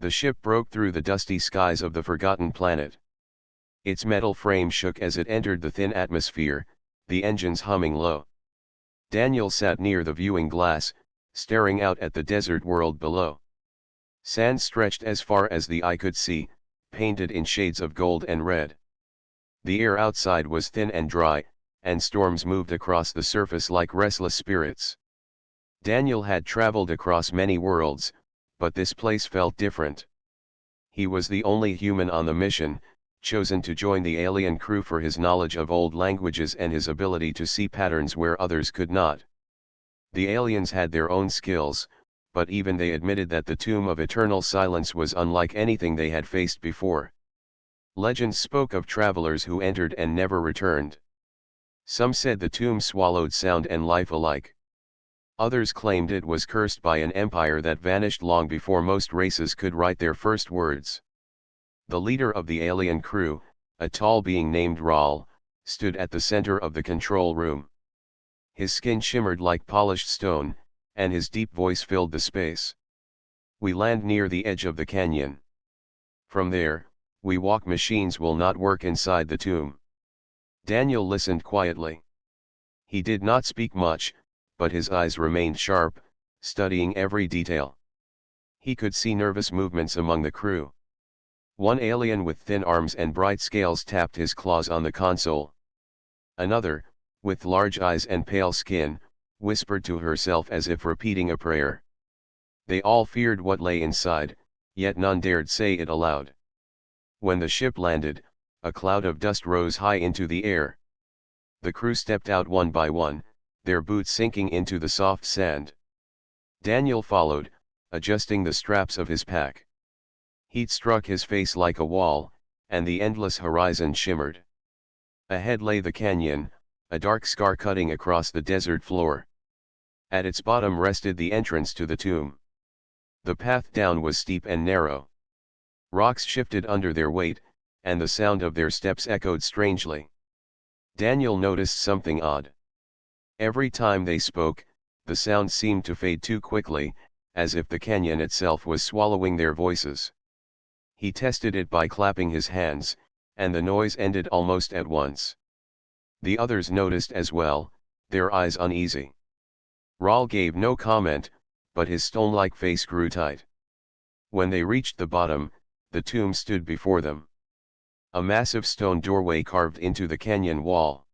The ship broke through the dusty skies of the forgotten planet. Its metal frame shook as it entered the thin atmosphere, the engines humming low. Daniel sat near the viewing glass, staring out at the desert world below. Sand stretched as far as the eye could see, painted in shades of gold and red. The air outside was thin and dry, and storms moved across the surface like restless spirits. Daniel had traveled across many worlds, but this place felt different. He was the only human on the mission, chosen to join the alien crew for his knowledge of old languages and his ability to see patterns where others could not. The aliens had their own skills, but even they admitted that the tomb of eternal silence was unlike anything they had faced before. Legends spoke of travelers who entered and never returned. Some said the tomb swallowed sound and life alike. Others claimed it was cursed by an empire that vanished long before most races could write their first words. The leader of the alien crew, a tall being named Raul, stood at the center of the control room. His skin shimmered like polished stone, and his deep voice filled the space. "We land near the edge of the canyon. From there, we walk. Machines will not work inside the tomb." Daniel listened quietly. He did not speak much, but his eyes remained sharp, studying every detail. He could see nervous movements among the crew. One alien with thin arms and bright scales tapped his claws on the console. Another, with large eyes and pale skin, whispered to herself as if repeating a prayer. They all feared what lay inside, yet none dared say it aloud. When the ship landed, a cloud of dust rose high into the air. The crew stepped out one by one, their boots sinking into the soft sand. Daniel followed, adjusting the straps of his pack. Heat struck his face like a wall, and the endless horizon shimmered. Ahead lay the canyon, a dark scar cutting across the desert floor. At its bottom rested the entrance to the tomb. The path down was steep and narrow. Rocks shifted under their weight, and the sound of their steps echoed strangely. Daniel noticed something odd. Every time they spoke, the sound seemed to fade too quickly, as if the canyon itself was swallowing their voices. He tested it by clapping his hands, and the noise ended almost at once. The others noticed as well, their eyes uneasy. Raul gave no comment, but his stone-like face grew tight. When they reached the bottom, the tomb stood before them. A massive stone doorway carved into the canyon wall.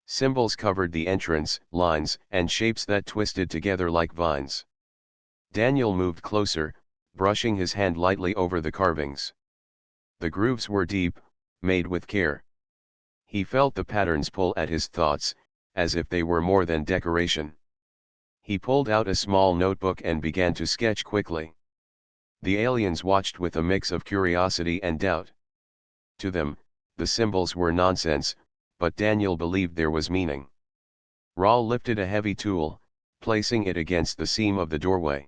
Symbols covered the entrance, lines and shapes that twisted together like vines. Daniel moved closer, brushing his hand lightly over the carvings. The grooves were deep, made with care. He felt the patterns pull at his thoughts, as if they were more than decoration. He pulled out a small notebook and began to sketch quickly. The aliens watched with a mix of curiosity and doubt. To them, the symbols were nonsense, but Daniel believed there was meaning. Raul lifted a heavy tool, placing it against the seam of the doorway.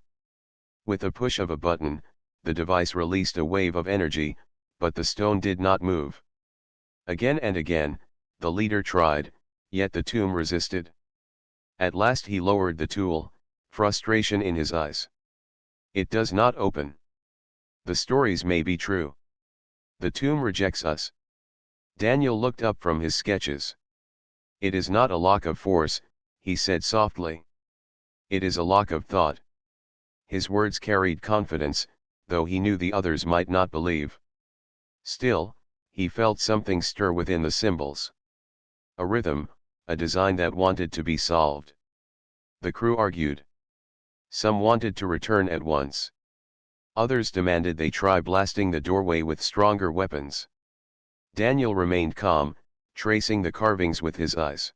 With a push of a button, the device released a wave of energy, but the stone did not move. Again and again, the leader tried, yet the tomb resisted. At last he lowered the tool, frustration in his eyes. "It does not open. The stories may be true. The tomb rejects us." Daniel looked up from his sketches. "It is not a lock of force," he said softly. "It is a lock of thought." His words carried confidence, though he knew the others might not believe. Still, he felt something stir within the symbols. A rhythm, a design that wanted to be solved. The crew argued. Some wanted to return at once. Others demanded they try blasting the doorway with stronger weapons. Daniel remained calm, tracing the carvings with his eyes.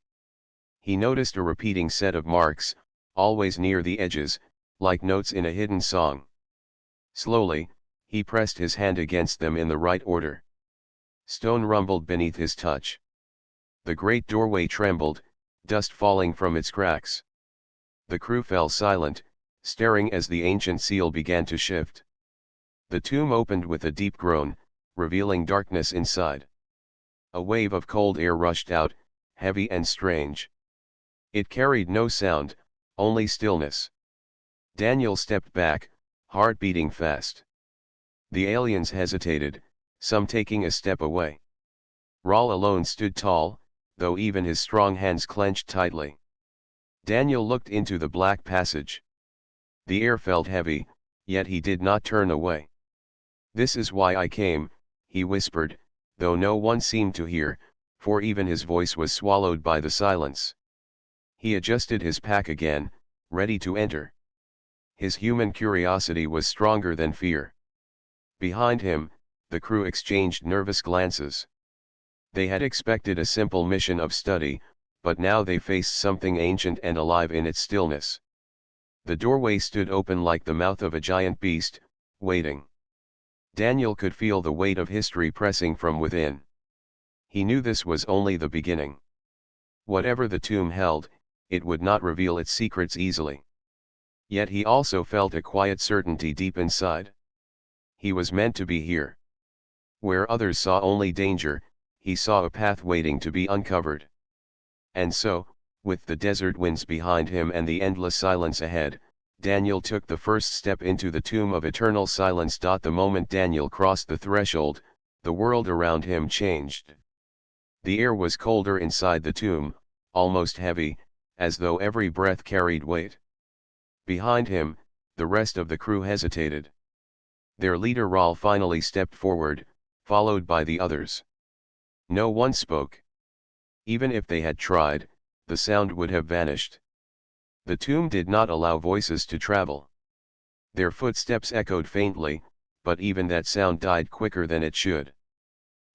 He noticed a repeating set of marks, always near the edges, like notes in a hidden song. Slowly, he pressed his hand against them in the right order. Stone rumbled beneath his touch. The great doorway trembled, dust falling from its cracks. The crew fell silent, staring as the ancient seal began to shift. The tomb opened with a deep groan, revealing darkness inside. A wave of cold air rushed out, heavy and strange. It carried no sound, only stillness. Daniel stepped back, heart beating fast. The aliens hesitated, some taking a step away. Rahl alone stood tall, though even his strong hands clenched tightly. Daniel looked into the black passage. The air felt heavy, yet he did not turn away. "This is why I came," he whispered, though no one seemed to hear, for even his voice was swallowed by the silence. He adjusted his pack again, ready to enter. His human curiosity was stronger than fear. Behind him, the crew exchanged nervous glances. They had expected a simple mission of study, but now they faced something ancient and alive in its stillness. The doorway stood open like the mouth of a giant beast, waiting. Daniel could feel the weight of history pressing from within. He knew this was only the beginning. Whatever the tomb held, it would not reveal its secrets easily. Yet he also felt a quiet certainty deep inside. He was meant to be here. Where others saw only danger, he saw a path waiting to be uncovered. And so, with the desert winds behind him and the endless silence ahead, Daniel took the first step into the tomb of eternal silence. The moment Daniel crossed the threshold, the world around him changed. The air was colder inside the tomb, almost heavy, as though every breath carried weight. Behind him, the rest of the crew hesitated. Their leader Rahl finally stepped forward, followed by the others. No one spoke. Even if they had tried, the sound would have vanished. The tomb did not allow voices to travel. Their footsteps echoed faintly, but even that sound died quicker than it should.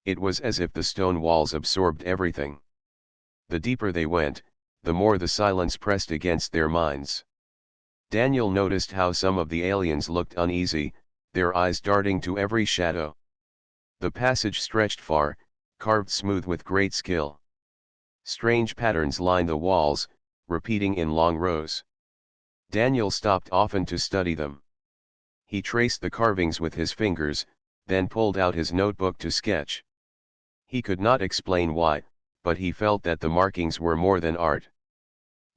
It was as if the stone walls absorbed everything. The deeper they went, the more the silence pressed against their minds. Daniel noticed how some of the aliens looked uneasy, their eyes darting to every shadow. The passage stretched far, carved smooth with great skill. Strange patterns lined the walls, repeating in long rows. Daniel stopped often to study them. He traced the carvings with his fingers, then pulled out his notebook to sketch. He could not explain why, but he felt that the markings were more than art.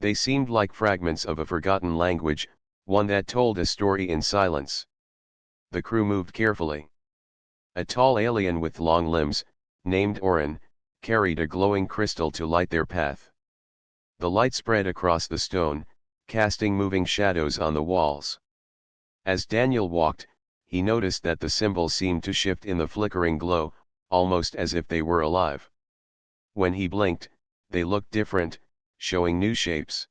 They seemed like fragments of a forgotten language, one that told a story in silence. The crew moved carefully. A tall alien with long limbs, named Orin, carried a glowing crystal to light their path. The light spread across the stone, casting moving shadows on the walls. As Daniel walked, he noticed that the symbols seemed to shift in the flickering glow, almost as if they were alive. When he blinked, they looked different, showing new shapes.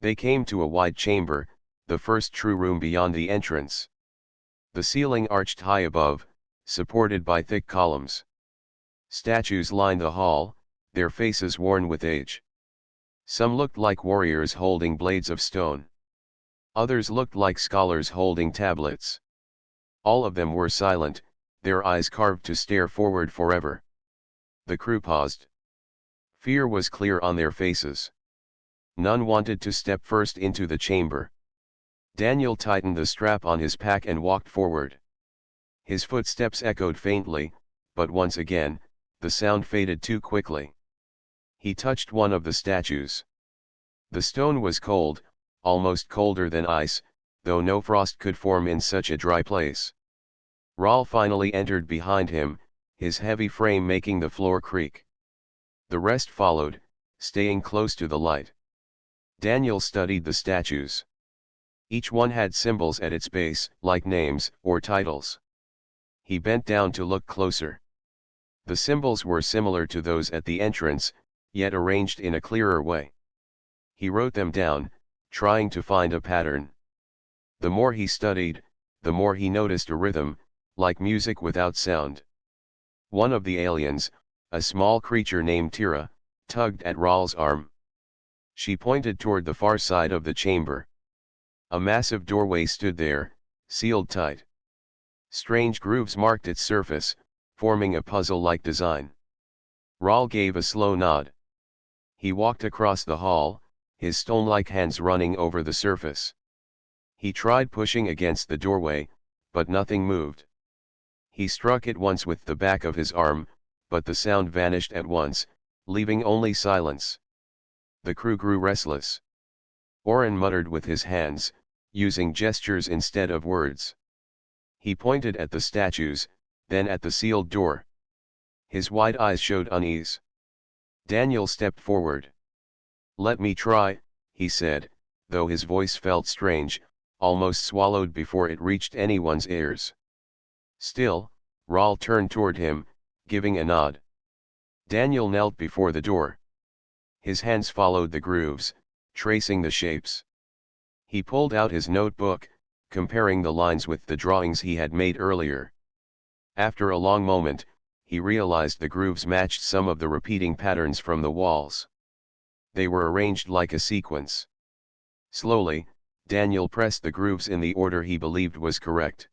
They came to a wide chamber, the first true room beyond the entrance. The ceiling arched high above, supported by thick columns. Statues lined the hall, their faces worn with age. Some looked like warriors holding blades of stone. Others looked like scholars holding tablets. All of them were silent, their eyes carved to stare forward forever. The crew paused. Fear was clear on their faces. None wanted to step first into the chamber. Daniel tightened the strap on his pack and walked forward. His footsteps echoed faintly, but once again, the sound faded too quickly. He touched one of the statues. The stone was cold, almost colder than ice, though no frost could form in such a dry place. Rahl finally entered behind him, his heavy frame making the floor creak. The rest followed, staying close to the light. Daniel studied the statues. Each one had symbols at its base, like names or titles. He bent down to look closer. The symbols were similar to those at the entrance, yet arranged in a clearer way. He wrote them down, trying to find a pattern. The more he studied, the more he noticed a rhythm, like music without sound. One of the aliens, a small creature named Tira, tugged at Rahl's arm. She pointed toward the far side of the chamber. A massive doorway stood there, sealed tight. Strange grooves marked its surface, forming a puzzle-like design. Rahl gave a slow nod. He walked across the hall, his stone-like hands running over the surface. He tried pushing against the doorway, but nothing moved. He struck it once with the back of his arm, but the sound vanished at once, leaving only silence. The crew grew restless. Orin muttered with his hands, using gestures instead of words. He pointed at the statues, then at the sealed door. His wide eyes showed unease. Daniel stepped forward. "Let me try," he said, though his voice felt strange, almost swallowed before it reached anyone's ears. Still, Rahl turned toward him, giving a nod. Daniel knelt before the door. His hands followed the grooves, tracing the shapes. He pulled out his notebook, comparing the lines with the drawings he had made earlier. After a long moment, he realized the grooves matched some of the repeating patterns from the walls. They were arranged like a sequence. Slowly, Daniel pressed the grooves in the order he believed was correct.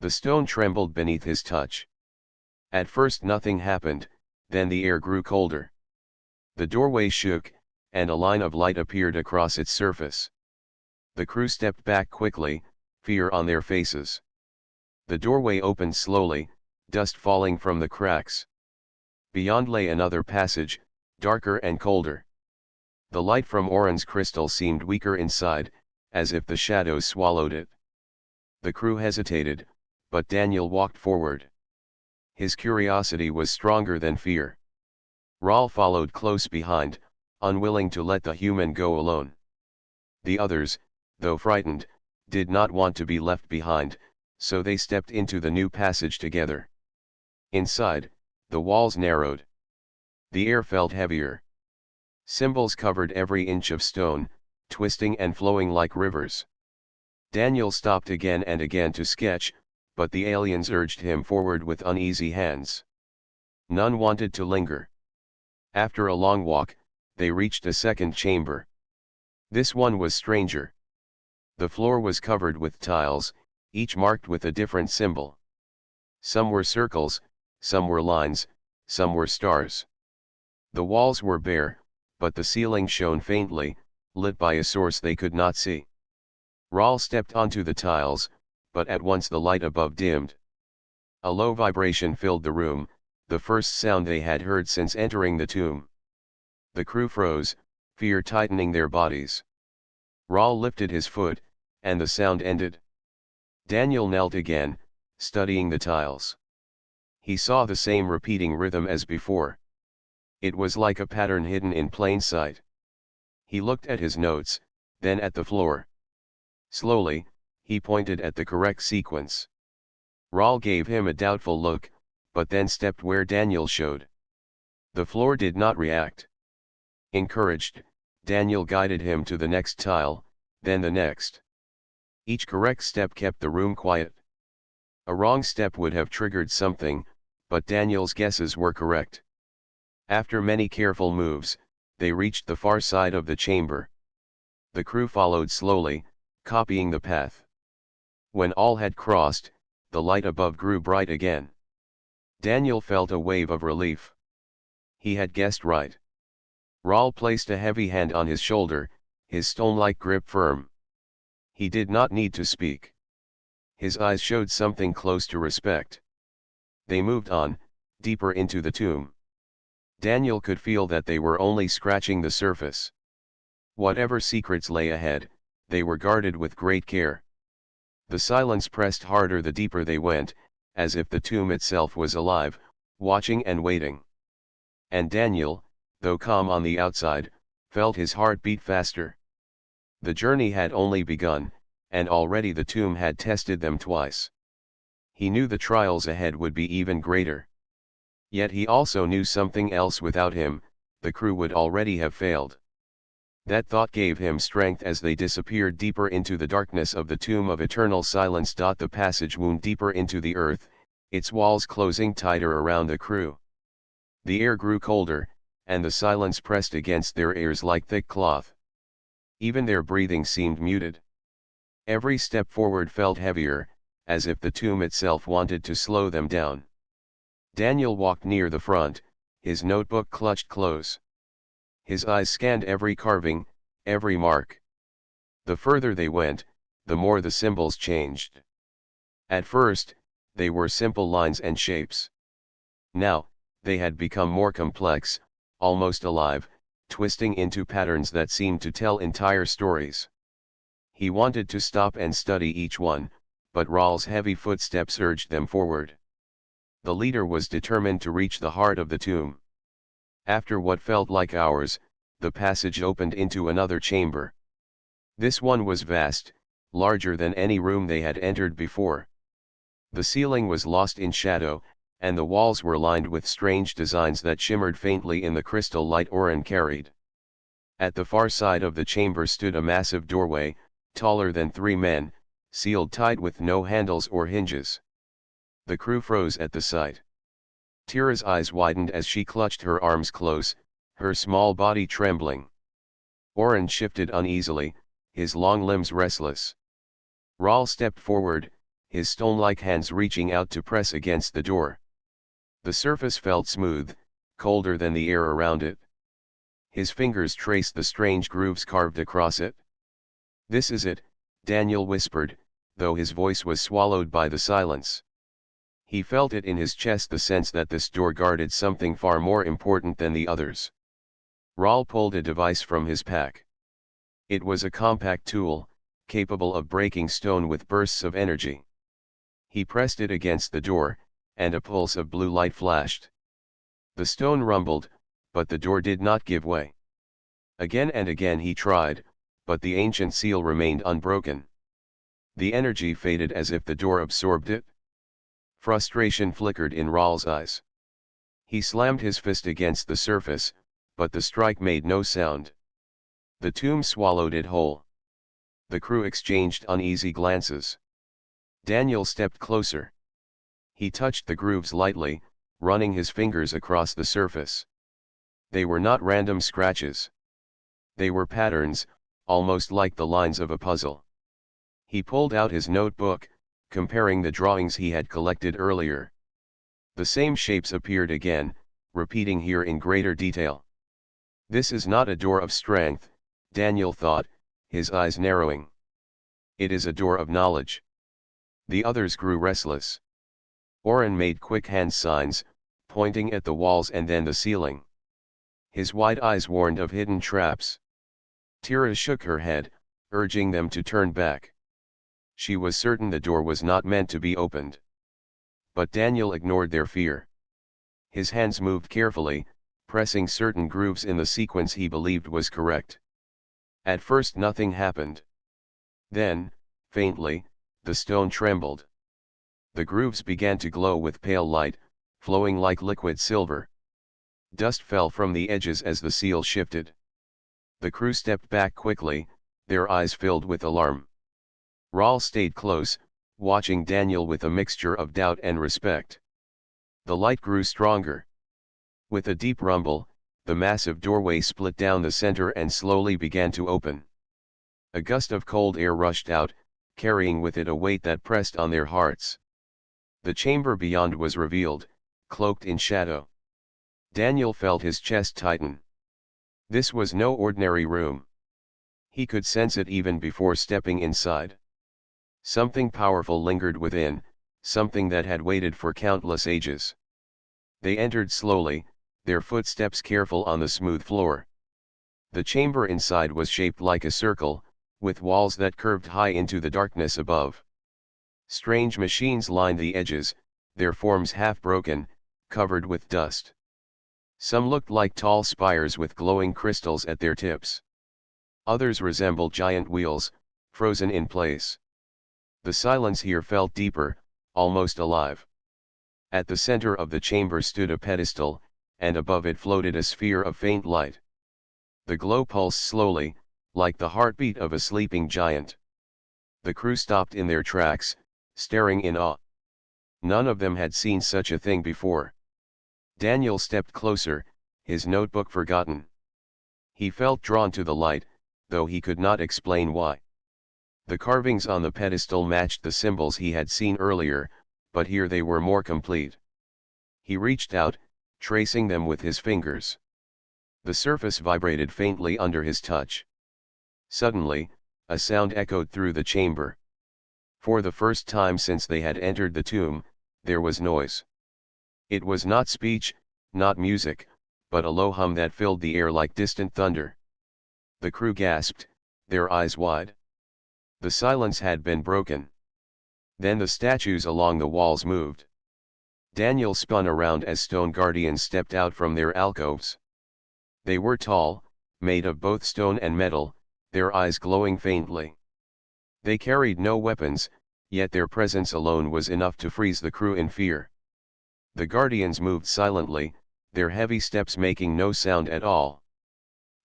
The stone trembled beneath his touch. At first nothing happened, then the air grew colder. The doorway shook, and a line of light appeared across its surface. The crew stepped back quickly, fear on their faces. The doorway opened slowly, dust falling from the cracks. Beyond lay another passage, darker and colder. The light from Oren's crystal seemed weaker inside, as if the shadows swallowed it. The crew hesitated, but Daniel walked forward. His curiosity was stronger than fear. Rahl followed close behind, unwilling to let the human go alone. The others, though frightened, did not want to be left behind, so they stepped into the new passage together. Inside, the walls narrowed. The air felt heavier. Symbols covered every inch of stone, twisting and flowing like rivers. Daniel stopped again and again to sketch, but the aliens urged him forward with uneasy hands. None wanted to linger. After a long walk, they reached a second chamber. This one was stranger. The floor was covered with tiles, each marked with a different symbol. Some were circles, some were lines, some were stars. The walls were bare, but the ceiling shone faintly, lit by a source they could not see. Rahl stepped onto the tiles, but at once the light above dimmed. A low vibration filled the room, the first sound they had heard since entering the tomb. The crew froze, fear tightening their bodies. Rahl lifted his foot, and the sound ended. Daniel knelt again, studying the tiles. He saw the same repeating rhythm as before. It was like a pattern hidden in plain sight. He looked at his notes, then at the floor. Slowly, he pointed at the correct sequence. Rahl gave him a doubtful look, but then stepped where Daniel showed. The floor did not react. Encouraged, Daniel guided him to the next tile, then the next. Each correct step kept the room quiet. A wrong step would have triggered something, but Daniel's guesses were correct. After many careful moves, they reached the far side of the chamber. The crew followed slowly, copying the path. When all had crossed, the light above grew bright again. Daniel felt a wave of relief. He had guessed right. Rahl placed a heavy hand on his shoulder, his stone-like grip firm. He did not need to speak. His eyes showed something close to respect. They moved on, deeper into the tomb. Daniel could feel that they were only scratching the surface. Whatever secrets lay ahead, they were guarded with great care. The silence pressed harder the deeper they went, as if the tomb itself was alive, watching and waiting. And Daniel, though calm on the outside, felt his heart beat faster. The journey had only begun, and already the tomb had tested them twice. He knew the trials ahead would be even greater. Yet he also knew something else: without him, the crew would already have failed. That thought gave him strength as they disappeared deeper into the darkness of the tomb of eternal silence. The passage wound deeper into the earth, its walls closing tighter around the crew. The air grew colder, and the silence pressed against their ears like thick cloth. Even their breathing seemed muted. Every step forward felt heavier, as if the tomb itself wanted to slow them down. Daniel walked near the front, his notebook clutched close. His eyes scanned every carving, every mark. The further they went, the more the symbols changed. At first, they were simple lines and shapes. Now, they had become more complex, almost alive, twisting into patterns that seemed to tell entire stories. He wanted to stop and study each one, but Rahl's heavy footsteps urged them forward. The leader was determined to reach the heart of the tomb. After what felt like hours, the passage opened into another chamber. This one was vast, larger than any room they had entered before. The ceiling was lost in shadow, and the walls were lined with strange designs that shimmered faintly in the crystal light Oren carried. At the far side of the chamber stood a massive doorway, taller than 3 men, sealed tight with no handles or hinges. The crew froze at the sight. Tira's eyes widened as she clutched her arms close, her small body trembling. Oren shifted uneasily, his long limbs restless. Rahl stepped forward, his stone-like hands reaching out to press against the door. The surface felt smooth, colder than the air around it. His fingers traced the strange grooves carved across it. "This is it," Daniel whispered, though his voice was swallowed by the silence. He felt it in his chest, the sense that this door guarded something far more important than the others. Rahl pulled a device from his pack. It was a compact tool, capable of breaking stone with bursts of energy. He pressed it against the door, and a pulse of blue light flashed. The stone rumbled, but the door did not give way. Again and again he tried, but the ancient seal remained unbroken. The energy faded as if the door absorbed it. Frustration flickered in Rahl's eyes. He slammed his fist against the surface, but the strike made no sound. The tomb swallowed it whole. The crew exchanged uneasy glances. Daniel stepped closer. He touched the grooves lightly, running his fingers across the surface. They were not random scratches. They were patterns, almost like the lines of a puzzle. He pulled out his notebook, comparing the drawings he had collected earlier. The same shapes appeared again, repeating here in greater detail. This is not a door of strength, Daniel thought, his eyes narrowing. It is a door of knowledge. The others grew restless. Oren made quick hand signs, pointing at the walls and then the ceiling. His wide eyes warned of hidden traps. Tira shook her head, urging them to turn back. She was certain the door was not meant to be opened. But Daniel ignored their fear. His hands moved carefully, pressing certain grooves in the sequence he believed was correct. At first nothing happened. Then, faintly, the stone trembled. The grooves began to glow with pale light, flowing like liquid silver. Dust fell from the edges as the seal shifted. The crew stepped back quickly, their eyes filled with alarm. Rahl stayed close, watching Daniel with a mixture of doubt and respect. The light grew stronger. With a deep rumble, the massive doorway split down the center and slowly began to open. A gust of cold air rushed out, carrying with it a weight that pressed on their hearts. The chamber beyond was revealed, cloaked in shadow. Daniel felt his chest tighten. This was no ordinary room. He could sense it even before stepping inside. Something powerful lingered within, something that had waited for countless ages. They entered slowly, their footsteps careful on the smooth floor. The chamber inside was shaped like a circle, with walls that curved high into the darkness above. Strange machines lined the edges, their forms half broken, covered with dust. Some looked like tall spires with glowing crystals at their tips. Others resembled giant wheels, frozen in place. The silence here felt deeper, almost alive. At the center of the chamber stood a pedestal, and above it floated a sphere of faint light. The glow pulsed slowly, like the heartbeat of a sleeping giant. The crew stopped in their tracks, staring in awe. None of them had seen such a thing before. Daniel stepped closer, his notebook forgotten. He felt drawn to the light, though he could not explain why. The carvings on the pedestal matched the symbols he had seen earlier, but here they were more complete. He reached out, tracing them with his fingers. The surface vibrated faintly under his touch. Suddenly, a sound echoed through the chamber. For the first time since they had entered the tomb, there was noise. It was not speech, not music, but a low hum that filled the air like distant thunder. The crew gasped, their eyes wide. The silence had been broken. Then the statues along the walls moved. Daniel spun around as stone guardians stepped out from their alcoves. They were tall, made of both stone and metal, their eyes glowing faintly. They carried no weapons, yet their presence alone was enough to freeze the crew in fear. The guardians moved silently, their heavy steps making no sound at all.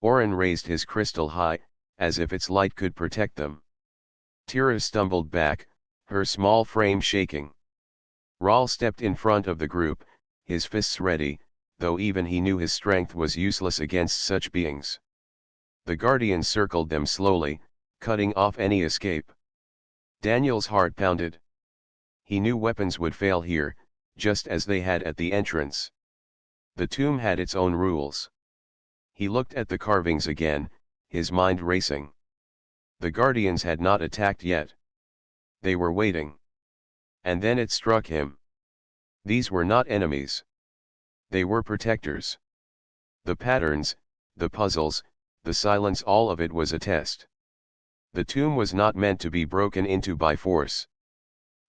Oren raised his crystal high, as if its light could protect them. Tira stumbled back, her small frame shaking. Rahl stepped in front of the group, his fists ready, though even he knew his strength was useless against such beings. The guardians circled them slowly, cutting off any escape. Daniel's heart pounded. He knew weapons would fail here, just as they had at the entrance. The tomb had its own rules. He looked at the carvings again, his mind racing. The guardians had not attacked yet. They were waiting. And then it struck him. These were not enemies. They were protectors. The patterns, the puzzles, the silence, all of it was a test. The tomb was not meant to be broken into by force.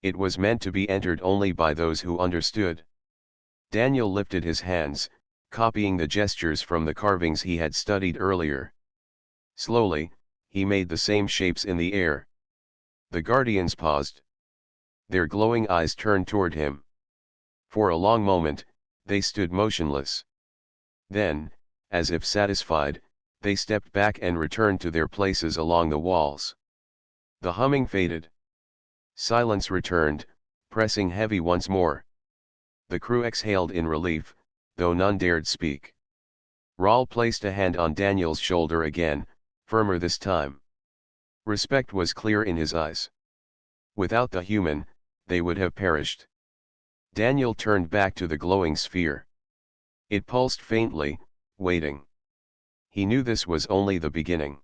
It was meant to be entered only by those who understood. Daniel lifted his hands, copying the gestures from the carvings he had studied earlier. Slowly, he made the same shapes in the air. The guardians paused. Their glowing eyes turned toward him. For a long moment, they stood motionless. Then, as if satisfied, they stepped back and returned to their places along the walls. The humming faded. Silence returned, pressing heavy once more. The crew exhaled in relief, though none dared speak. Rahl placed a hand on Daniel's shoulder again, firmer this time. Respect was clear in his eyes. Without the human, they would have perished. Daniel turned back to the glowing sphere. It pulsed faintly, waiting. He knew this was only the beginning.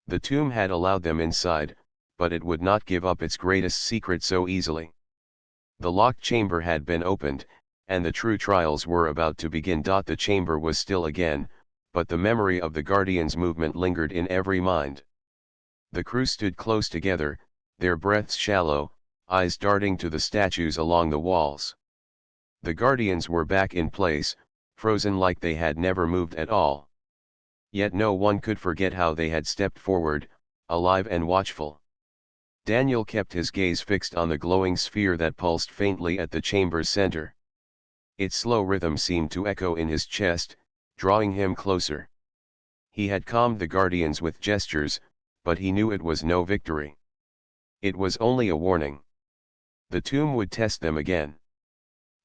The tomb had allowed them inside, but it would not give up its greatest secret so easily. The locked chamber had been opened, and the true trials were about to begin. The chamber was still again, but the memory of the Guardian's movement lingered in every mind. The crew stood close together, their breaths shallow, eyes darting to the statues along the walls. The Guardians were back in place, frozen like they had never moved at all. Yet no one could forget how they had stepped forward, alive and watchful. Daniel kept his gaze fixed on the glowing sphere that pulsed faintly at the chamber's center. Its slow rhythm seemed to echo in his chest, drawing him closer. He had calmed the Guardians with gestures, but he knew it was no victory. It was only a warning. The tomb would test them again.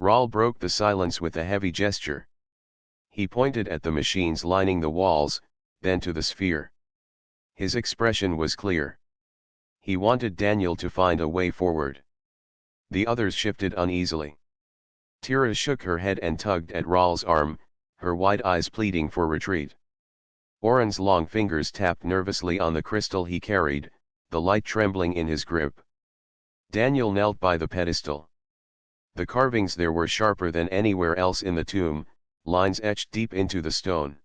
Rahl broke the silence with a heavy gesture. He pointed at the machines lining the walls, then to the sphere. His expression was clear. He wanted Daniel to find a way forward. The others shifted uneasily. Tira shook her head and tugged at Rahl's arm, her wide eyes pleading for retreat. Oren's long fingers tapped nervously on the crystal he carried, the light trembling in his grip. Daniel knelt by the pedestal. The carvings there were sharper than anywhere else in the tomb, lines etched deep into the stone.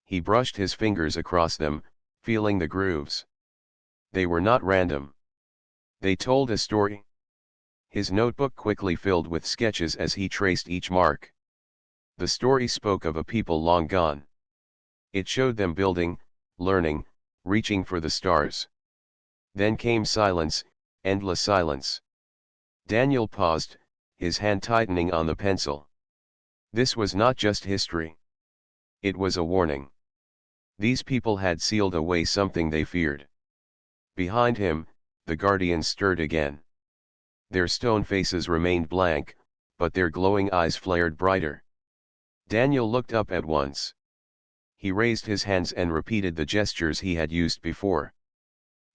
He brushed his fingers across them, feeling the grooves. They were not random. They told a story. His notebook quickly filled with sketches as he traced each mark. The story spoke of a people long gone. It showed them building, learning, reaching for the stars. Then came silence, endless silence. Daniel paused, his hand tightening on the pencil. This was not just history. It was a warning. These people had sealed away something they feared. Behind him, the Guardians stirred again. Their stone faces remained blank, but their glowing eyes flared brighter. Daniel looked up at once. He raised his hands and repeated the gestures he had used before.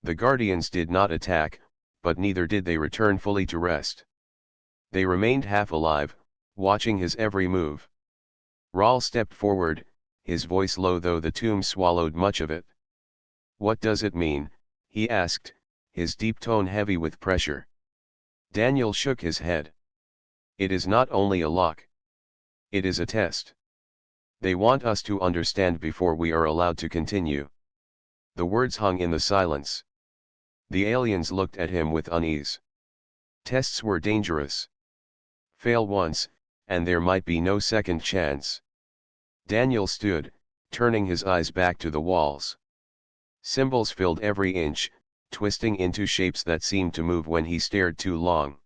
The Guardians did not attack, but neither did they return fully to rest. They remained half alive, watching his every move. Rahl stepped forward, his voice low though the tomb swallowed much of it. "What does it mean?" he asked, his deep tone heavy with pressure. Daniel shook his head. "It is not only a lock. It is a test. They want us to understand before we are allowed to continue." The words hung in the silence. The aliens looked at him with unease. Tests were dangerous. Fail once, and there might be no second chance. Daniel stood, turning his eyes back to the walls. Symbols filled every inch, twisting into shapes that seemed to move when he stared too long.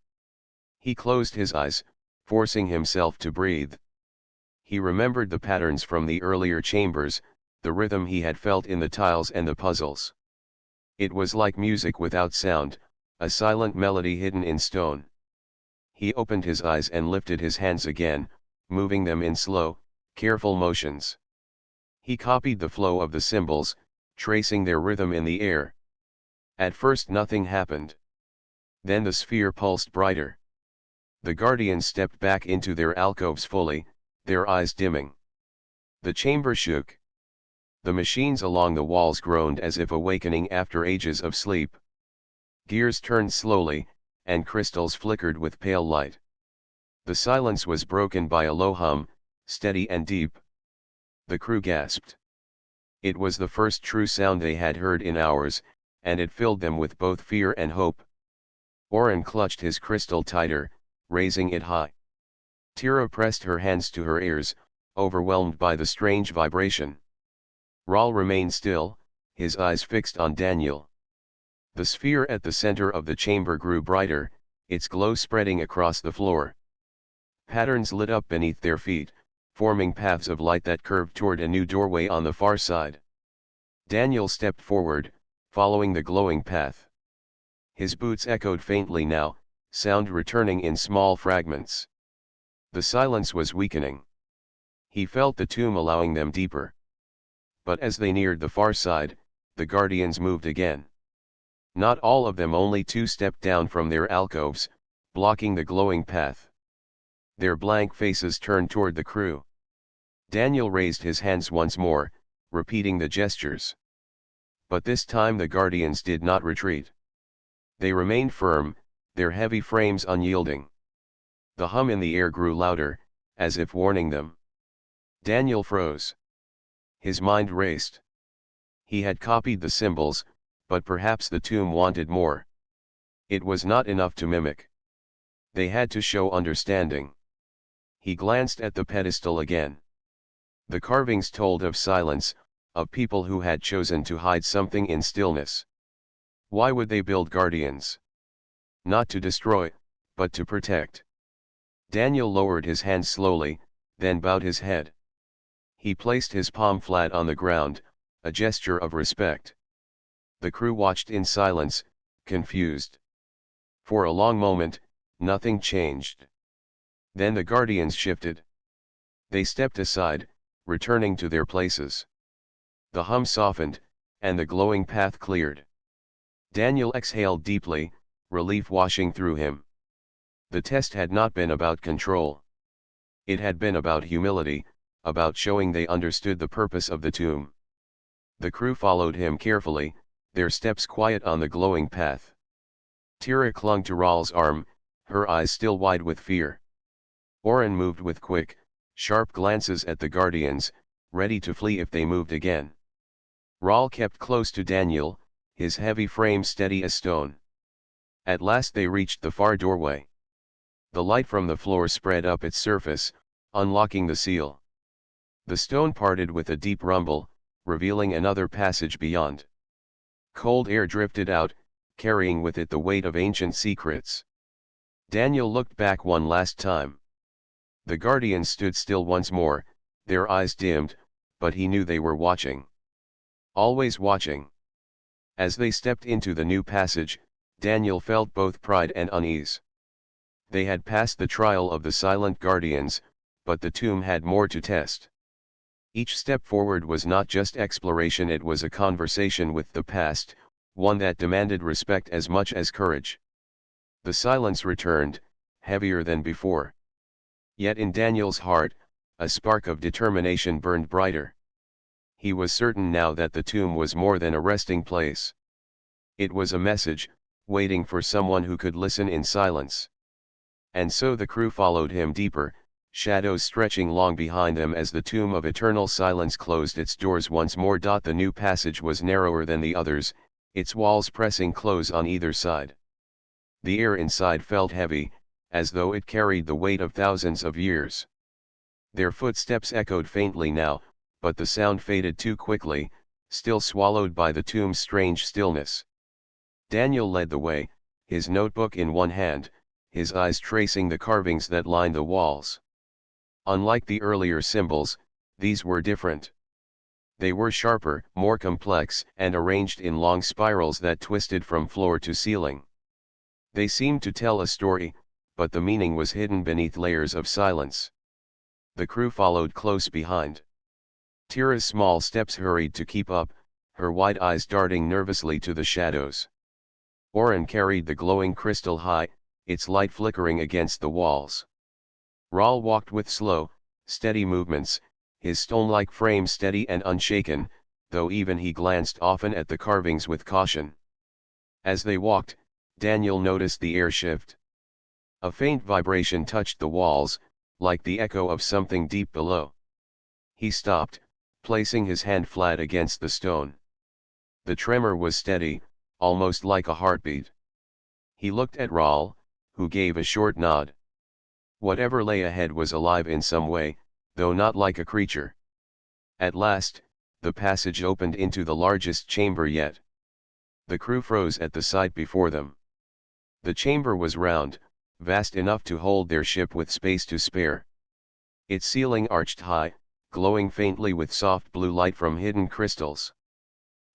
He closed his eyes, forcing himself to breathe. He remembered the patterns from the earlier chambers, the rhythm he had felt in the tiles and the puzzles. It was like music without sound, a silent melody hidden in stone. He opened his eyes and lifted his hands again, moving them in slow, careful motions. He copied the flow of the symbols, tracing their rhythm in the air. At first nothing happened. Then the sphere pulsed brighter. The guardians stepped back into their alcoves fully, their eyes dimming. The chamber shook. The machines along the walls groaned as if awakening after ages of sleep. Gears turned slowly, and crystals flickered with pale light. The silence was broken by a low hum, steady and deep. The crew gasped. It was the first true sound they had heard in hours, and it filled them with both fear and hope. Oren clutched his crystal tighter, raising it high. Tira pressed her hands to her ears, overwhelmed by the strange vibration. Raul remained still, his eyes fixed on Daniel. The sphere at the center of the chamber grew brighter, its glow spreading across the floor. Patterns lit up beneath their feet, forming paths of light that curved toward a new doorway on the far side. Daniel stepped forward, following the glowing path. His boots echoed faintly now, sound returning in small fragments. The silence was weakening. He felt the tomb allowing them deeper. But as they neared the far side, the guardians moved again. Not all of them, only two stepped down from their alcoves, blocking the glowing path. Their blank faces turned toward the crew. Daniel raised his hands once more, repeating the gestures. But this time the guardians did not retreat. They remained firm, their heavy frames unyielding. The hum in the air grew louder, as if warning them. Daniel froze. His mind raced. He had copied the symbols, but perhaps the tomb wanted more. It was not enough to mimic. They had to show understanding. He glanced at the pedestal again. The carvings told of silence, of people who had chosen to hide something in stillness. Why would they build guardians? Not to destroy, but to protect. Daniel lowered his hands slowly, then bowed his head. He placed his palm flat on the ground, a gesture of respect. The crew watched in silence, confused. For a long moment, nothing changed. Then the guardians shifted. They stepped aside, returning to their places. The hum softened, and the glowing path cleared. Daniel exhaled deeply, relief washing through him. The test had not been about control. It had been about humility, about showing they understood the purpose of the tomb. The crew followed him carefully, their steps quiet on the glowing path. Tira clung to Raul's arm, her eyes still wide with fear. Oren moved with quick, sharp glances at the guardians, ready to flee if they moved again. Raul kept close to Daniel, his heavy frame steady as stone. At last they reached the far doorway. The light from the floor spread up its surface, unlocking the seal. The stone parted with a deep rumble, revealing another passage beyond. Cold air drifted out, carrying with it the weight of ancient secrets. Daniel looked back one last time. The guardians stood still once more, their eyes dimmed, but he knew they were watching. Always watching. As they stepped into the new passage, Daniel felt both pride and unease. They had passed the trial of the silent guardians, but the tomb had more to test. Each step forward was not just exploration, it was a conversation with the past, one that demanded respect as much as courage. The silence returned, heavier than before. Yet in Daniel's heart, a spark of determination burned brighter. He was certain now that the tomb was more than a resting place. It was a message, waiting for someone who could listen in silence. And so the crew followed him deeper, shadows stretching long behind them as the tomb of eternal silence closed its doors once more. The new passage was narrower than the others, its walls pressing close on either side. The air inside felt heavy, as though it carried the weight of thousands of years. Their footsteps echoed faintly now, but the sound faded too quickly, still swallowed by the tomb's strange stillness. Daniel led the way, his notebook in one hand, his eyes tracing the carvings that lined the walls. Unlike the earlier symbols, these were different. They were sharper, more complex, and arranged in long spirals that twisted from floor to ceiling. They seemed to tell a story, but the meaning was hidden beneath layers of silence. The crew followed close behind. Tira's small steps hurried to keep up, her wide eyes darting nervously to the shadows. Oren carried the glowing crystal high, its light flickering against the walls. Raul walked with slow, steady movements, his stone-like frame steady and unshaken, though even he glanced often at the carvings with caution. As they walked, Daniel noticed the air shift. A faint vibration touched the walls, like the echo of something deep below. He stopped, placing his hand flat against the stone. The tremor was steady, almost like a heartbeat. He looked at Raul, who gave a short nod. Whatever lay ahead was alive in some way, though not like a creature. At last, the passage opened into the largest chamber yet. The crew froze at the sight before them. The chamber was round, vast enough to hold their ship with space to spare. Its ceiling arched high, glowing faintly with soft blue light from hidden crystals.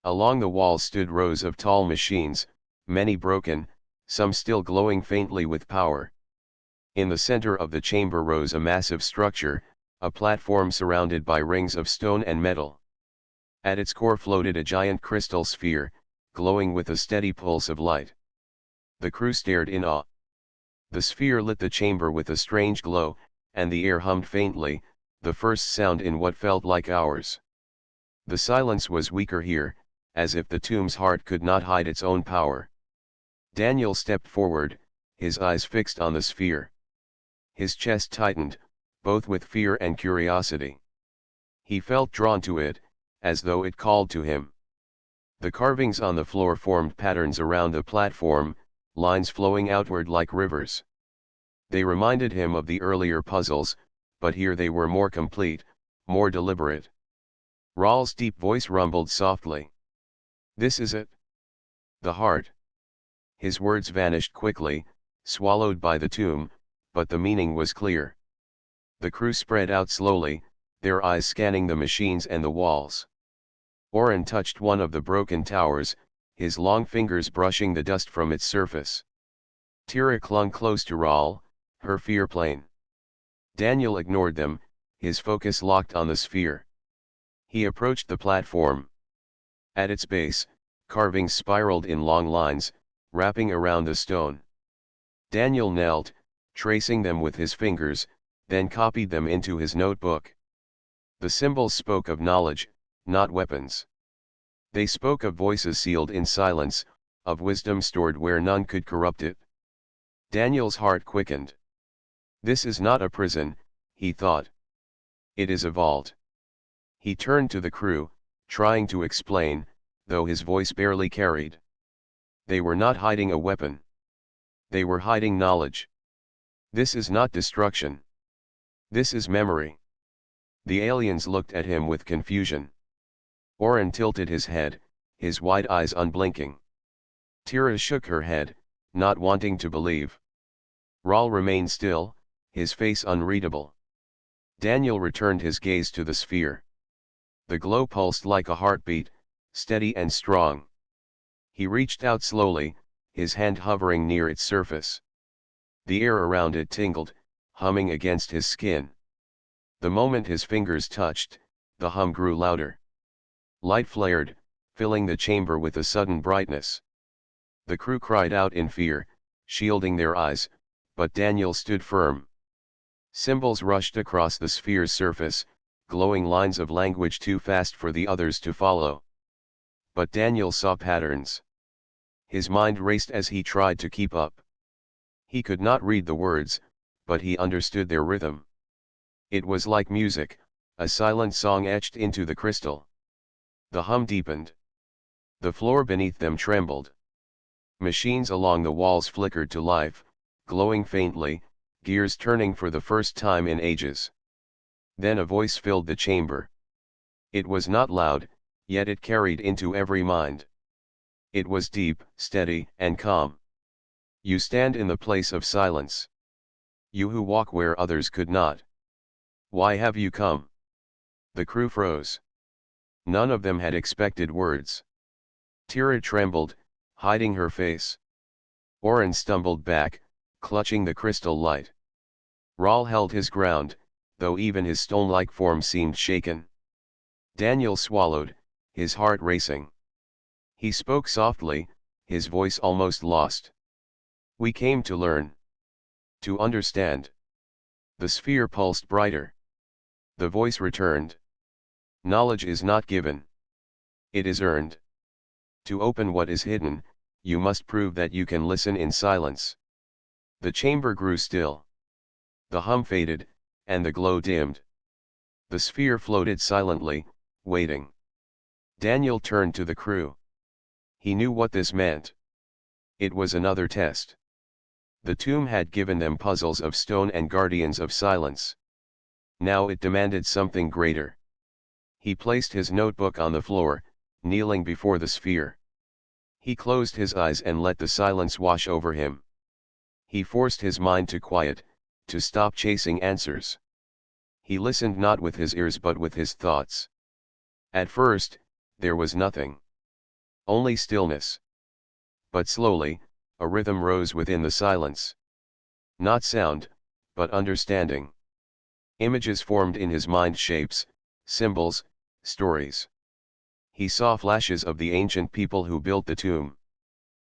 Along the walls stood rows of tall machines, many broken, some still glowing faintly with power. In the center of the chamber rose a massive structure, a platform surrounded by rings of stone and metal. At its core floated a giant crystal sphere, glowing with a steady pulse of light. The crew stared in awe. The sphere lit the chamber with a strange glow, and the air hummed faintly, the first sound in what felt like hours. The silence was weaker here, as if the tomb's heart could not hide its own power. Daniel stepped forward, his eyes fixed on the sphere. His chest tightened, both with fear and curiosity. He felt drawn to it, as though it called to him. The carvings on the floor formed patterns around the platform, lines flowing outward like rivers. They reminded him of the earlier puzzles, but here they were more complete, more deliberate. Raul's deep voice rumbled softly. "This is it. The heart." His words vanished quickly, swallowed by the tomb, but the meaning was clear. The crew spread out slowly, their eyes scanning the machines and the walls. Oren touched one of the broken towers, his long fingers brushing the dust from its surface. Tira clung close to Raul, her fear plain. Daniel ignored them, his focus locked on the sphere. He approached the platform. At its base, carvings spiraled in long lines, wrapping around the stone. Daniel knelt, tracing them with his fingers, then copied them into his notebook. The symbols spoke of knowledge, not weapons. They spoke of voices sealed in silence, of wisdom stored where none could corrupt it. Daniel's heart quickened. This is not a prison, he thought. It is a vault. He turned to the crew, trying to explain, though his voice barely carried. They were not hiding a weapon. They were hiding knowledge. This is not destruction. This is memory. The aliens looked at him with confusion. Oren tilted his head, his wide eyes unblinking. Tira shook her head, not wanting to believe. Raul remained still, his face unreadable. Daniel returned his gaze to the sphere. The glow pulsed like a heartbeat, steady and strong. He reached out slowly, his hand hovering near its surface. The air around it tingled, humming against his skin. The moment his fingers touched, the hum grew louder. Light flared, filling the chamber with a sudden brightness. The crew cried out in fear, shielding their eyes, but Daniel stood firm. Symbols rushed across the sphere's surface, glowing lines of language too fast for the others to follow. But Daniel saw patterns. His mind raced as he tried to keep up. He could not read the words, but he understood their rhythm. It was like music, a silent song etched into the crystal. The hum deepened. The floor beneath them trembled. Machines along the walls flickered to life, glowing faintly, gears turning for the first time in ages. Then a voice filled the chamber. It was not loud, yet it carried into every mind. It was deep, steady, and calm. You stand in the place of silence. You who walk where others could not. Why have you come? The crew froze. None of them had expected words. Tira trembled, hiding her face. Oren stumbled back, clutching the crystal light. Rahl held his ground, though even his stone-like form seemed shaken. Daniel swallowed, his heart racing. He spoke softly, his voice almost lost. We came to learn. To understand. The sphere pulsed brighter. The voice returned. Knowledge is not given. It is earned. To open what is hidden, you must prove that you can listen in silence. The chamber grew still. The hum faded, and the glow dimmed. The sphere floated silently, waiting. Daniel turned to the crew. He knew what this meant. It was another test. The tomb had given them puzzles of stone and guardians of silence. Now it demanded something greater. He placed his notebook on the floor, kneeling before the sphere. He closed his eyes and let the silence wash over him. He forced his mind to quiet, to stop chasing answers. He listened not with his ears but with his thoughts. At first, there was nothing. Only stillness. But slowly, a rhythm rose within the silence. Not sound, but understanding. Images formed in his mind, shapes, symbols, stories. He saw flashes of the ancient people who built the tomb.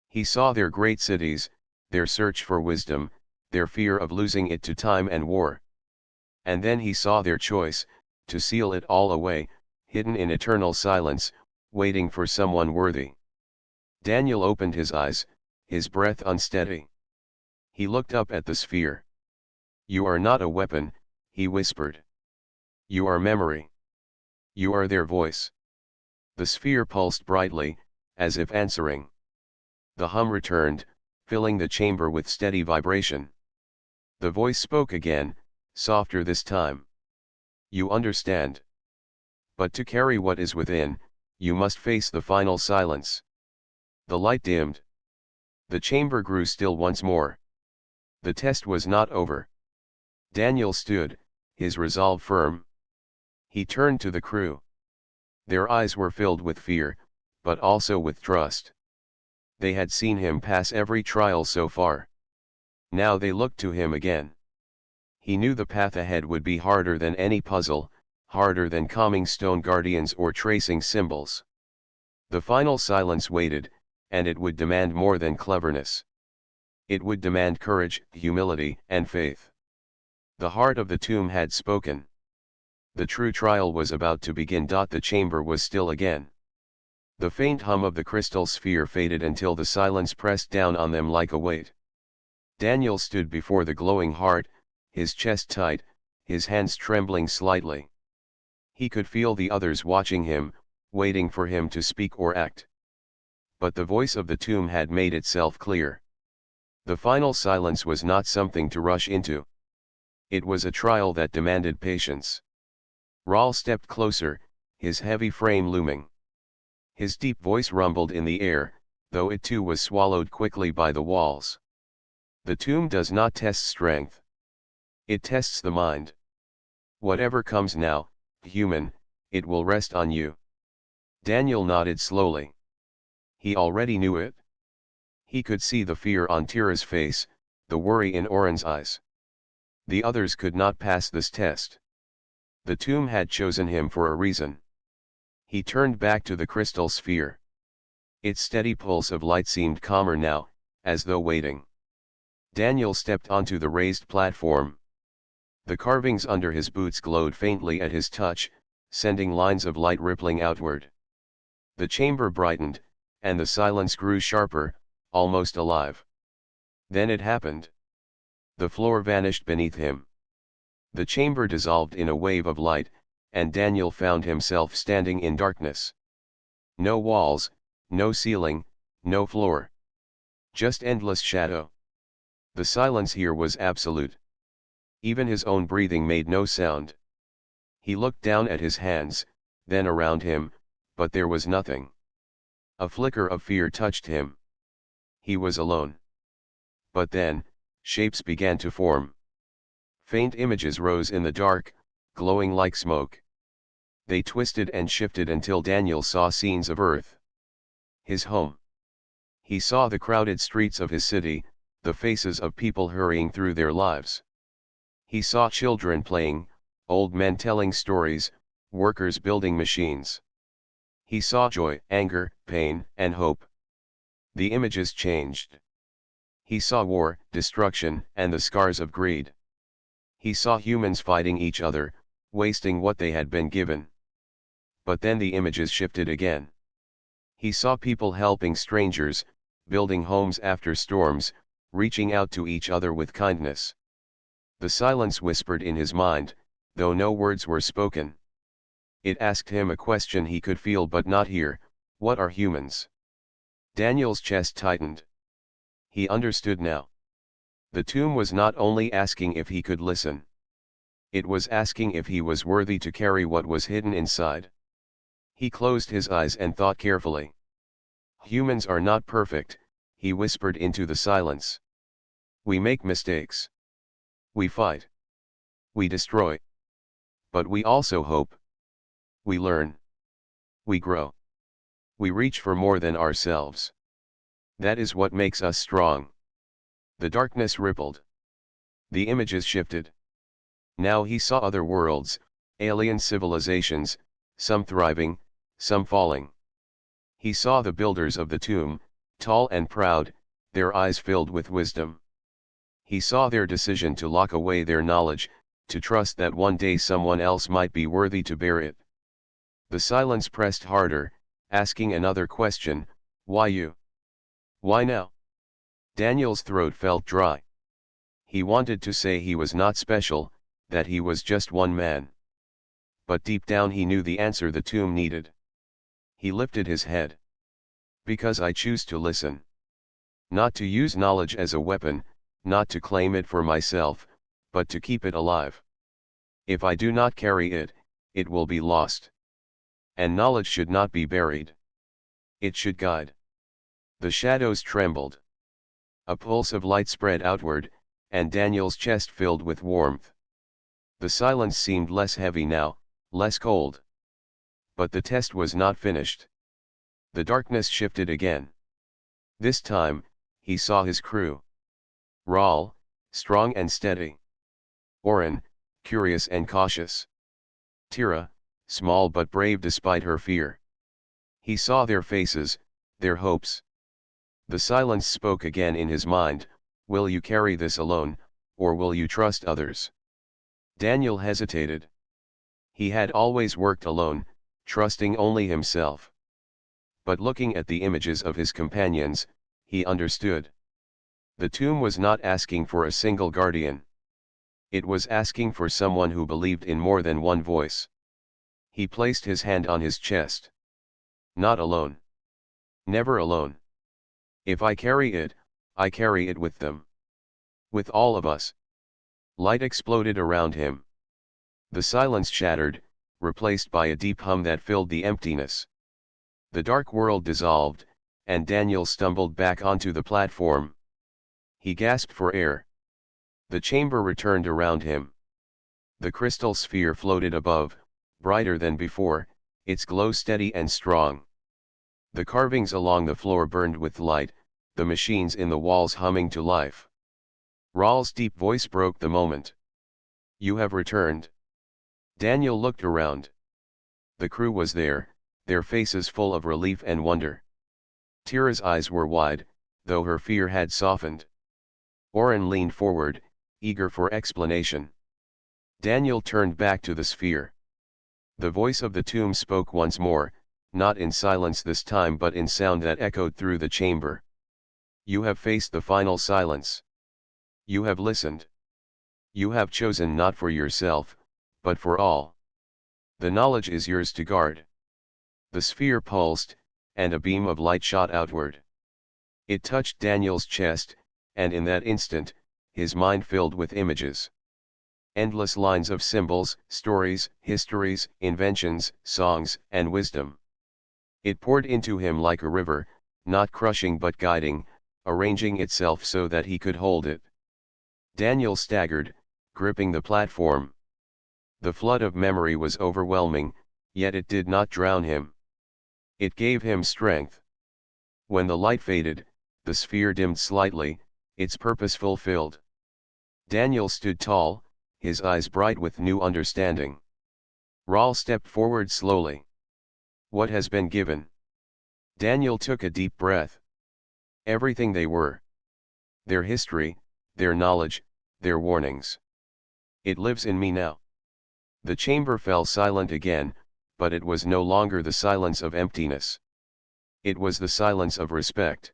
He saw their great cities, their search for wisdom, their fear of losing it to time and war. And then he saw their choice, to seal it all away, hidden in eternal silence, waiting for someone worthy. Daniel opened his eyes, his breath unsteady. He looked up at the sphere. You are not a weapon, he whispered. You are memory. You are their voice. The sphere pulsed brightly, as if answering. The hum returned, filling the chamber with steady vibration. The voice spoke again, softer this time. You understand. But to carry what is within, you must face the final silence. The light dimmed. The chamber grew still once more. The test was not over. Daniel stood, his resolve firm. He turned to the crew. Their eyes were filled with fear, but also with trust. They had seen him pass every trial so far. Now they looked to him again. He knew the path ahead would be harder than any puzzle, harder than calming stone guardians or tracing symbols. The final silence waited, and it would demand more than cleverness. It would demand courage, humility, and faith. The heart of the tomb had spoken. The true trial was about to begin. The chamber was still again. The faint hum of the crystal sphere faded until the silence pressed down on them like a weight. Daniel stood before the glowing heart, his chest tight, his hands trembling slightly. He could feel the others watching him, waiting for him to speak or act. But the voice of the tomb had made itself clear. The final silence was not something to rush into. It was a trial that demanded patience. Rahl stepped closer, his heavy frame looming. His deep voice rumbled in the air, though it too was swallowed quickly by the walls. The tomb does not test strength. It tests the mind. Whatever comes now, human, it will rest on you. Daniel nodded slowly. He already knew it. He could see the fear on Tira's face, the worry in Oren's eyes. The others could not pass this test. The tomb had chosen him for a reason. He turned back to the crystal sphere. Its steady pulse of light seemed calmer now, as though waiting. Daniel stepped onto the raised platform. The carvings under his boots glowed faintly at his touch, sending lines of light rippling outward. The chamber brightened, and the silence grew sharper, almost alive. Then it happened. The floor vanished beneath him. The chamber dissolved in a wave of light, and Daniel found himself standing in darkness. No walls, no ceiling, no floor. Just endless shadow. The silence here was absolute. Even his own breathing made no sound. He looked down at his hands, then around him, but there was nothing. A flicker of fear touched him. He was alone. But then, shapes began to form. Faint images rose in the dark, glowing like smoke. They twisted and shifted until Daniel saw scenes of Earth. His home. He saw the crowded streets of his city, the faces of people hurrying through their lives. He saw children playing, old men telling stories, workers building machines. He saw joy, anger, pain, and hope. The images changed. He saw war, destruction, and the scars of greed. He saw humans fighting each other, wasting what they had been given. But then the images shifted again. He saw people helping strangers, building homes after storms, reaching out to each other with kindness. The silence whispered in his mind, though no words were spoken. It asked him a question he could feel but not hear: what are humans? Daniel's chest tightened. He understood now. The tomb was not only asking if he could listen. It was asking if he was worthy to carry what was hidden inside. He closed his eyes and thought carefully. Humans are not perfect, he whispered into the silence. We make mistakes. We fight. We destroy. But we also hope. We learn. We grow. We reach for more than ourselves. That is what makes us strong. The darkness rippled. The images shifted. Now he saw other worlds, alien civilizations, some thriving, some falling. He saw the builders of the tomb, tall and proud, their eyes filled with wisdom. He saw their decision to lock away their knowledge, to trust that one day someone else might be worthy to bear it. The silence pressed harder, asking another question: why you? Why now? Daniel's throat felt dry. He wanted to say he was not special, that he was just one man. But deep down he knew the answer the tomb needed. He lifted his head. Because I choose to listen. Not to use knowledge as a weapon, not to claim it for myself, but to keep it alive. If I do not carry it, it will be lost. And knowledge should not be buried. It should guide. The shadows trembled. A pulse of light spread outward, and Daniel's chest filled with warmth. The silence seemed less heavy now, less cold. But the test was not finished. The darkness shifted again. This time, he saw his crew. Raul, strong and steady. Oren, curious and cautious. Tira, small but brave despite her fear. He saw their faces, their hopes. The silence spoke again in his mind: will you carry this alone, or will you trust others? Daniel hesitated. He had always worked alone, trusting only himself. But looking at the images of his companions, he understood. The tomb was not asking for a single guardian. It was asking for someone who believed in more than one voice. He placed his hand on his chest. Not alone. Never alone. If I carry it, I carry it with them. With all of us. Light exploded around him. The silence shattered, replaced by a deep hum that filled the emptiness. The dark world dissolved, and Daniel stumbled back onto the platform. He gasped for air. The chamber returned around him. The crystal sphere floated above, brighter than before, its glow steady and strong. The carvings along the floor burned with light, the machines in the walls humming to life. Raul's deep voice broke the moment. You have returned. Daniel looked around. The crew was there, their faces full of relief and wonder. Tira's eyes were wide, though her fear had softened. Oren leaned forward, eager for explanation. Daniel turned back to the sphere. The voice of the tomb spoke once more, not in silence this time but in sound that echoed through the chamber. You have faced the final silence. You have listened. You have chosen not for yourself, but for all. The knowledge is yours to guard. The sphere pulsed, and a beam of light shot outward. It touched Daniel's chest, and in that instant, his mind filled with images. Endless lines of symbols, stories, histories, inventions, songs, and wisdom. It poured into him like a river, not crushing but guiding, arranging itself so that he could hold it. Daniel staggered, gripping the platform. The flood of memory was overwhelming, yet it did not drown him. It gave him strength. When the light faded, the sphere dimmed slightly, its purpose fulfilled. Daniel stood tall, his eyes bright with new understanding. Rahl stepped forward slowly. What has been given? Daniel took a deep breath. Everything they were. Their history, their knowledge, their warnings. It lives in me now. The chamber fell silent again, but it was no longer the silence of emptiness. It was the silence of respect.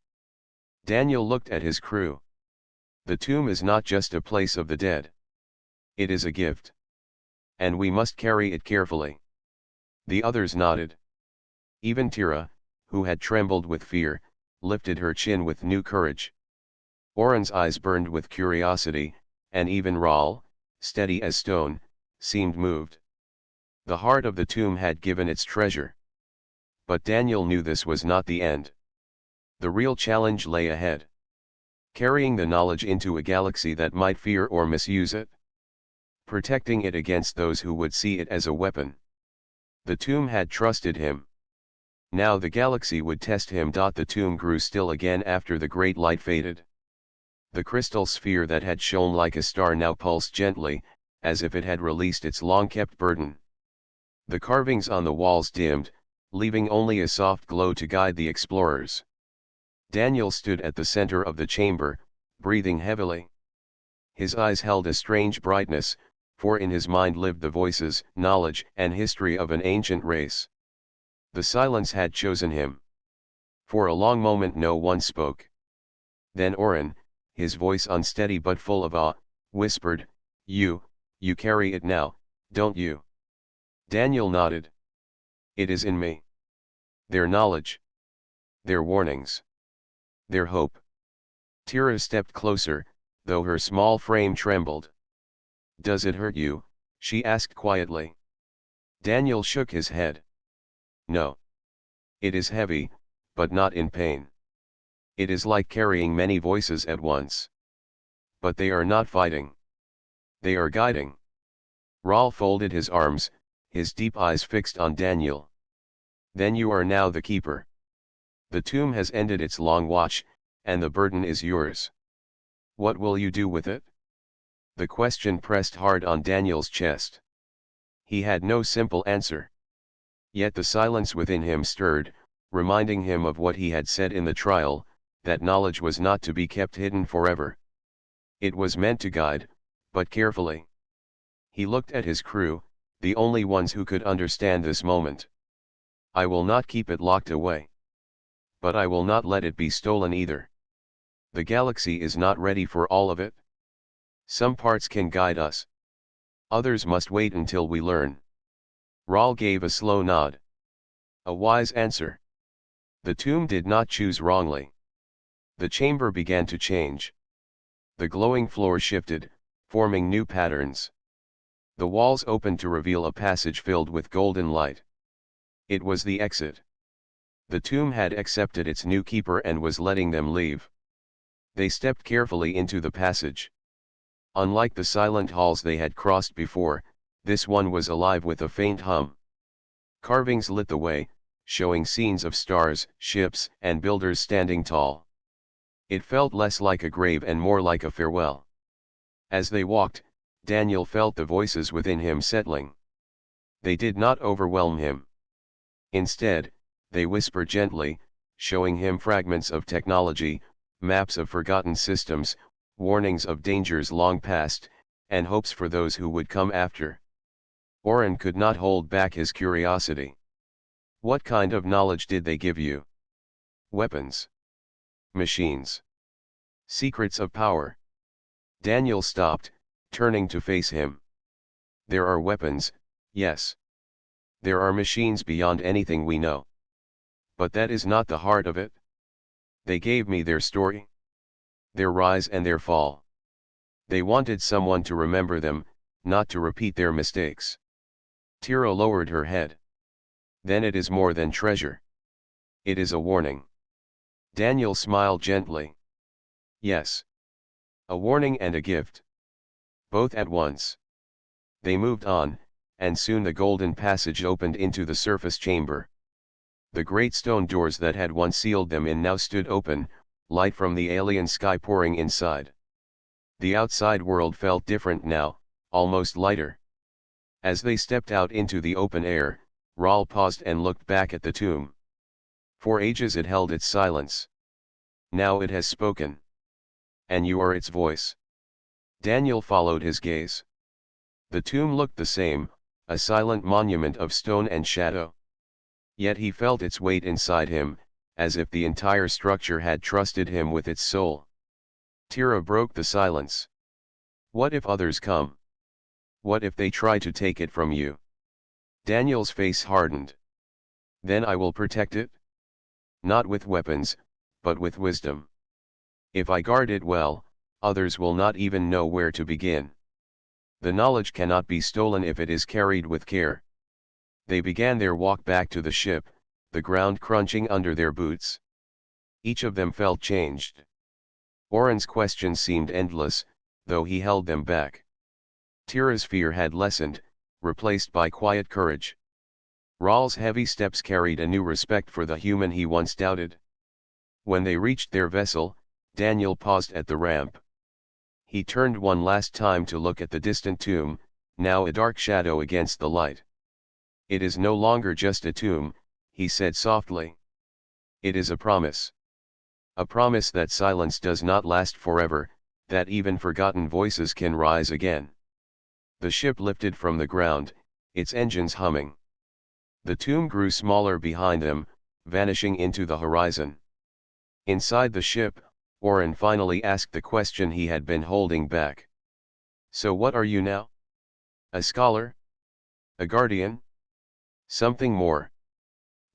Daniel looked at his crew. The tomb is not just a place of the dead. It is a gift. And we must carry it carefully. The others nodded. Even Tira, who had trembled with fear, lifted her chin with new courage. Oren's eyes burned with curiosity, and even Rahl, steady as stone, seemed moved. The heart of the tomb had given its treasure. But Daniel knew this was not the end. The real challenge lay ahead. Carrying the knowledge into a galaxy that might fear or misuse it. Protecting it against those who would see it as a weapon. The tomb had trusted him. Now the galaxy would test him. The tomb grew still again after the great light faded. The crystal sphere that had shone like a star now pulsed gently, as if it had released its long-kept burden. The carvings on the walls dimmed, leaving only a soft glow to guide the explorers. Daniel stood at the center of the chamber, breathing heavily. His eyes held a strange brightness, for in his mind lived the voices, knowledge, and history of an ancient race. The silence had chosen him. For a long moment no one spoke. Then Oren, his voice unsteady but full of awe, whispered, You carry it now, don't you? Daniel nodded. It is in me. Their knowledge. Their warnings. Their hope. Tira stepped closer, though her small frame trembled. Does it hurt you? She asked quietly. Daniel shook his head. No. It is heavy, but not in pain. It is like carrying many voices at once. But they are not fighting. They are guiding. Rahl folded his arms, his deep eyes fixed on Daniel. Then you are now the keeper. The tomb has ended its long watch, and the burden is yours. What will you do with it? The question pressed hard on Daniel's chest. He had no simple answer. Yet the silence within him stirred, reminding him of what he had said in the trial, that knowledge was not to be kept hidden forever. It was meant to guide, but carefully. He looked at his crew, the only ones who could understand this moment. I will not keep it locked away. But I will not let it be stolen either. The galaxy is not ready for all of it. Some parts can guide us. Others must wait until we learn. Rahl gave a slow nod. A wise answer. The tomb did not choose wrongly. The chamber began to change. The glowing floor shifted, forming new patterns. The walls opened to reveal a passage filled with golden light. It was the exit. The tomb had accepted its new keeper and was letting them leave. They stepped carefully into the passage. Unlike the silent halls they had crossed before, this one was alive with a faint hum. Carvings lit the way, showing scenes of stars, ships, and builders standing tall. It felt less like a grave and more like a farewell. As they walked, Daniel felt the voices within him settling. They did not overwhelm him. Instead, they whispered gently, showing him fragments of technology, maps of forgotten systems, warnings of dangers long past, and hopes for those who would come after. Oren could not hold back his curiosity. What kind of knowledge did they give you? Weapons. Machines. Secrets of power. Daniel stopped, turning to face him. There are weapons, yes. There are machines beyond anything we know. But that is not the heart of it. They gave me their story, their rise and their fall. They wanted someone to remember them, not to repeat their mistakes. Tira lowered her head. Then it is more than treasure. It is a warning. Daniel smiled gently. Yes. A warning and a gift. Both at once. They moved on, and soon the golden passage opened into the surface chamber. The great stone doors that had once sealed them in now stood open, light from the alien sky pouring inside. The outside world felt different now, almost lighter. As they stepped out into the open air, Rahl paused and looked back at the tomb. For ages it held its silence. Now it has spoken. And you are its voice. Daniel followed his gaze. The tomb looked the same, a silent monument of stone and shadow. Yet he felt its weight inside him, as if the entire structure had trusted him with its soul. Tira broke the silence. What if others come? What if they try to take it from you? Daniel's face hardened. Then I will protect it? Not with weapons, but with wisdom. If I guard it well, others will not even know where to begin. The knowledge cannot be stolen if it is carried with care. They began their walk back to the ship, the ground crunching under their boots. Each of them felt changed. Oren's questions seemed endless, though he held them back. Tira's fear had lessened, replaced by quiet courage. Rahl's heavy steps carried a new respect for the human he once doubted. When they reached their vessel, Daniel paused at the ramp. He turned one last time to look at the distant tomb, now a dark shadow against the light. It is no longer just a tomb, he said softly. It is a promise. A promise that silence does not last forever, that even forgotten voices can rise again. The ship lifted from the ground, its engines humming. The tomb grew smaller behind them, vanishing into the horizon. Inside the ship, Oren finally asked the question he had been holding back. So what are you now? A scholar? A guardian? Something more?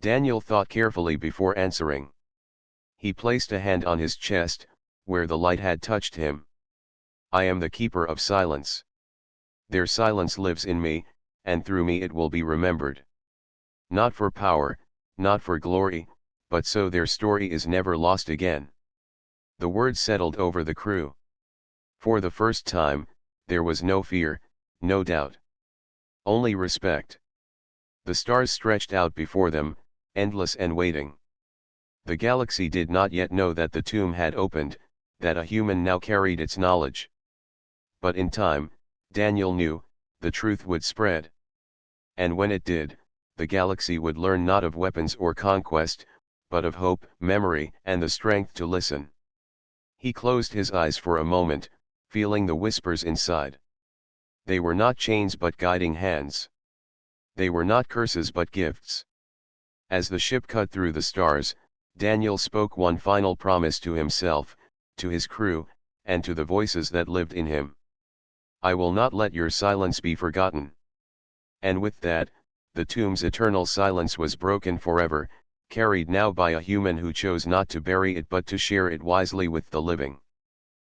Daniel thought carefully before answering. He placed a hand on his chest, where the light had touched him. I am the keeper of silence. Their silence lives in me, and through me it will be remembered. Not for power, not for glory, but so their story is never lost again. The words settled over the crew. For the first time, there was no fear, no doubt. Only respect. The stars stretched out before them, endless and waiting. The galaxy did not yet know that the tomb had opened, that a human now carried its knowledge. But in time, Daniel knew, the truth would spread. And when it did, the galaxy would learn not of weapons or conquest, but of hope, memory, and the strength to listen. He closed his eyes for a moment, feeling the whispers inside. They were not chains but guiding hands. They were not curses but gifts. As the ship cut through the stars, Daniel spoke one final promise to himself, to his crew, and to the voices that lived in him. I will not let your silence be forgotten. And with that, the tomb's eternal silence was broken forever, carried now by a human who chose not to bury it but to share it wisely with the living.